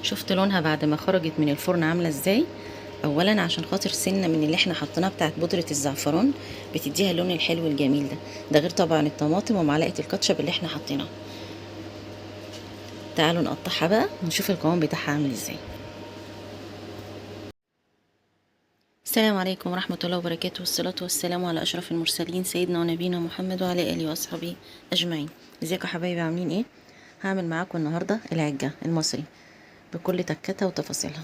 شفت لونها بعد ما خرجت من الفرن عامله ازاي؟ اولا عشان خاطر سنه من اللي احنا حطيناها بتاعت بودره الزعفران بتديها اللون الحلو الجميل ده غير طبعا الطماطم ومعلقه الكاتشب اللي احنا حطيناه. تعالوا نقطعها بقى ونشوف القوام بتاعها عامل ازاي. السلام عليكم ورحمه الله وبركاته، والصلاه والسلام على اشرف المرسلين سيدنا ونبينا محمد وعلى اله واصحابه اجمعين. ازيكم يا حبايبي، عاملين ايه؟ هعمل معاكم النهارده العجه المصري بكل تكتها وتفاصيلها.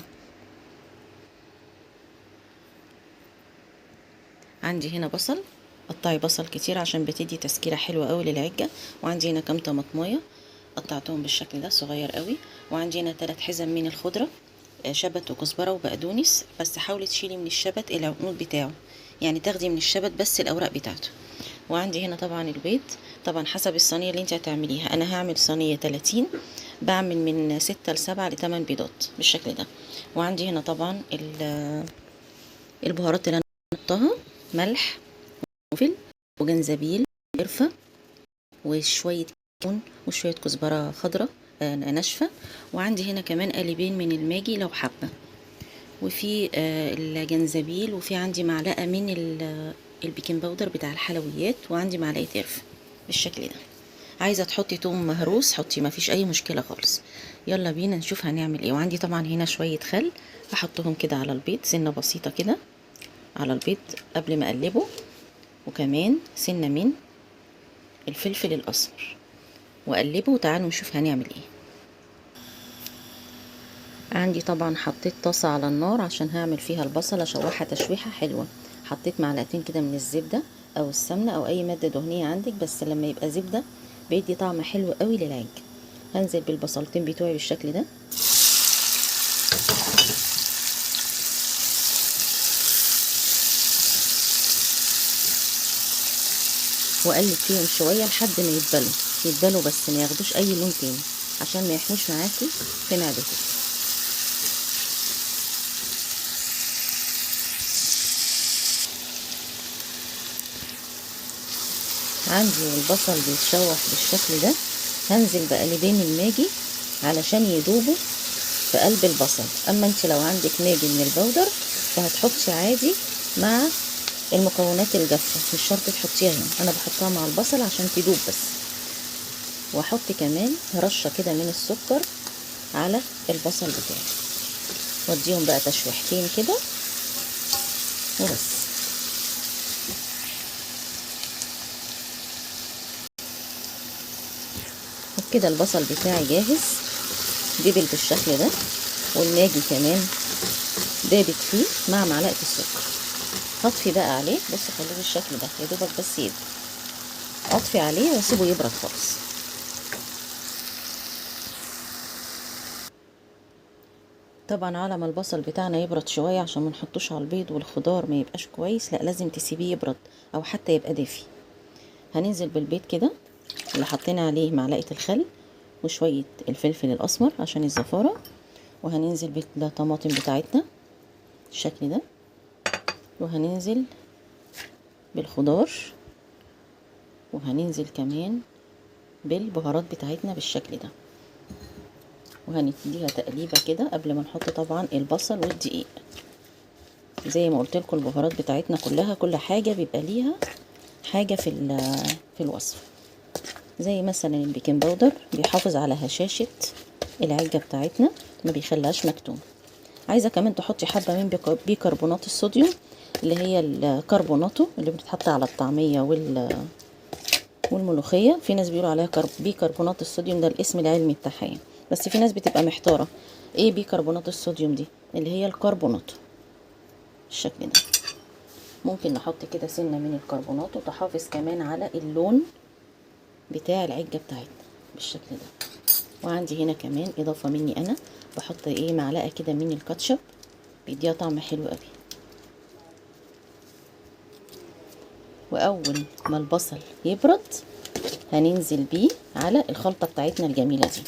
عندي هنا بصل، قطعي بصل كتير عشان بتدي تسكيره حلوه قوي للعجه. وعندي هنا كام طماطمايه قطعتهم بالشكل ده صغير قوي. وعندي هنا 3 حزم من الخضره، شبت وكزبره وبقدونس، بس حاولي تشيلي من الشبت العنقود بتاعه، يعني تاخدي من الشبت بس الاوراق بتاعته. وعندي هنا طبعا البيض، طبعا حسب الصينيه اللي انت هتعمليها. انا هعمل صينيه 30، بعمل من 6 ل7 ل 8 بيضات بالشكل ده. وعندي هنا طبعا البهارات اللي انا حطها: ملح وفلفل وجنزبيل وقرفة وشوية كمون وشوية كزبرة خضراء ناشفة. وعندي هنا كمان قالبين من الماجي لو حابة، وفي الجنزبيل، وفي عندي معلقة من البيكنج باودر بتاع الحلويات، وعندي معلقة قرفة بالشكل ده. عايزة تحطي توم مهروس حطي، ما فيش اي مشكلة خالص. يلا بينا نشوف هنعمل ايه. وعندي طبعا هنا شوية خل هحطهم كده على البيض، سنة بسيطة كده على البيض قبل ما اقلبه، وكمان سنة من الفلفل الاسمر واقلبه. وتعالوا نشوف هنعمل ايه. عندي طبعا حطيت طاسة على النار عشان هعمل فيها البصل، اشوحها تشويحة حلوة. حطيت معلقتين كده من الزبدة او السمنة او اي مادة دهنية عندك، بس لما يبقى زبدة بيدي طعم حلو قوي للعجة. هنزل بالبصلتين بتوعي بالشكل ده، واقلب فيهم شوية لحد ما يتبلوا بس ما ياخدوش اي لون تاني عشان ما يحموش معاكي في معدتك. عندي البصل بيتشوح بالشكل ده، هنزل بقلبين الماجي علشان يدوبوا في قلب البصل. اما انت لو عندك ماجي من البودر فهتحطي عادي مع المكونات الجافه، مش شرط تحطيها هنا، انا بحطها مع البصل عشان تدوب بس. واحط كمان رشه كده من السكر على البصل بتاعي، واديهم بقى تشويحتين كده وبس. وبكده البصل بتاعي جاهز، دبل بالشكل ده، والماجي كمان دابت فيه مع معلقه السكر. هطفي بقى عليه، بص خليه بالشكل ده يا دوبك بس يدبل. اطفي عليه واسيبه يبرد خالص. طبعا على ما البصل بتاعنا يبرد شويه عشان ما نحطوش على البيض والخضار ما يبقاش كويس، لا لازم تسيبيه يبرد او حتى يبقى دافي. هننزل بالبيض كده اللي حطينا عليه معلقه الخل وشويه الفلفل الاسمر عشان الزفاره، وهننزل بالطماطم بتاعتنا بالشكل ده، وهننزل بالخضار، وهننزل كمان بالبهارات بتاعتنا بالشكل ده، وهنديها تقليبه كده قبل ما نحط طبعا البصل والدقيق. زي ما قلت لكم البهارات بتاعتنا كلها، كل حاجه بيبقى ليها حاجه في الوصف. زي مثلا البيكنج باودر بيحافظ على هشاشه العجه بتاعتنا، ما بيخليهاش مكتوم. عايزه كمان تحطي حبه من بيكربونات الصوديوم، اللي هي الكربوناتو اللي بتتحط على الطعميه والملوخيه. في ناس بيقولوا عليها بيكربونات الصوديوم، ده الاسم العلمي بتاعها، بس في ناس بتبقى محتاره ايه بيكربونات الصوديوم دي، اللي هي الكربوناتو بالشكل ده. ممكن نحط كده سنه من الكربونات وتحافظ كمان على اللون بتاع العجه بتاعتنا بالشكل ده. وعندي هنا كمان اضافه مني انا، بحط معلقه كده من الكاتشب بيديها طعم حلو قوي. واول ما البصل يبرد هننزل بيه على الخلطه بتاعتنا الجميله دي.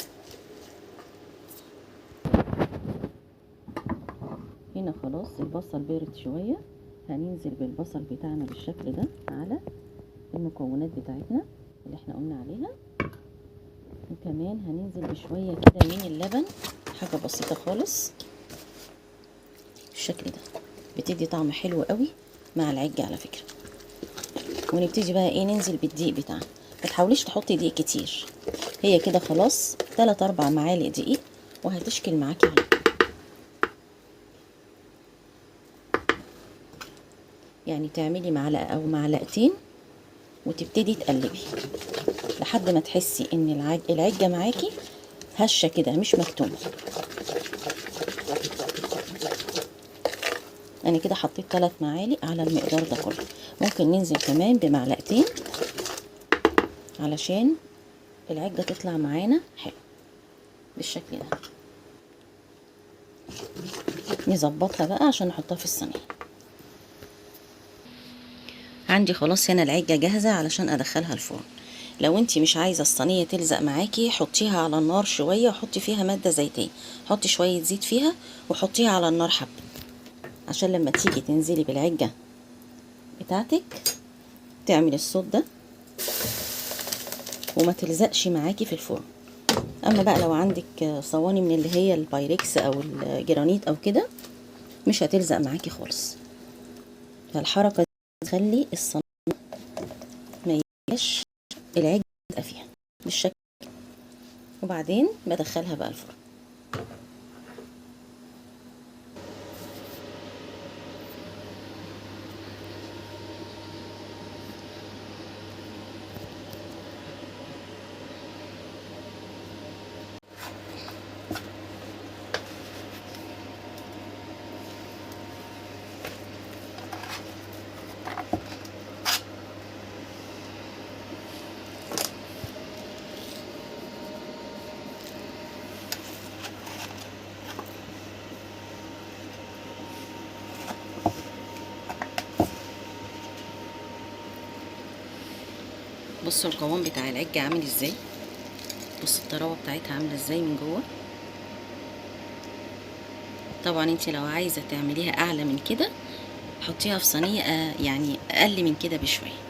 هنا خلاص البصل بارد شويه، هننزل بالبصل بتاعنا بالشكل ده على المكونات بتاعتنا اللي احنا قلنا عليها. وكمان هننزل بشويه كده من اللبن، حاجة بسيطة خالص بالشكل ده، بتدي طعم حلو قوي مع العجة على فكرة. ونبتدي بقى ايه، ننزل بالدقيق بتاعنا. ما تحاوليش تحطي دقيق كتير، هي كده خلاص 3 4 معالق دقيق وهتشكل معاكي على طول. يعني تعملي معلقة او معلقتين وتبتدي تقلبي لحد ما تحسي ان العجة معاكي هشة كده مش مكتومة. انا كده حطيت 3 معالق على المقدار ده كله، ممكن ننزل كمان بمعلقتين علشان العجة تطلع معانا حلو بالشكل ده. نظبطها بقى عشان نحطها في الصينية. عندي خلاص هنا العجة جاهزة علشان ادخلها الفرن. لو انتي مش عايزة الصينية تلزق معاكي حطيها على النار شوية وحطي فيها مادة زيتية، حطي شوية زيت فيها وحطيها على النار حبة عشان لما تيجي تنزلي بالعجة بتاعتك تعمل الصوت ده وما تلزقش معاكي في الفرن. اما بقى لو عندك صواني من اللي هي البايركس او الجرانيت او كده مش هتلزق معاكي خالص. فالحركة دي تخلي الصينية ما يبقاش العجة فيها بالشكل. وبعدين بدخلها بقى الفرن. بصوا القوام بتاع العجة عامل ازاي، بصوا الطراوة بتاعتها عاملة ازاي من جوه. طبعا انت لو عايزة تعمليها اعلى من كده حطيها في صينية يعني اقل من كده بشوية.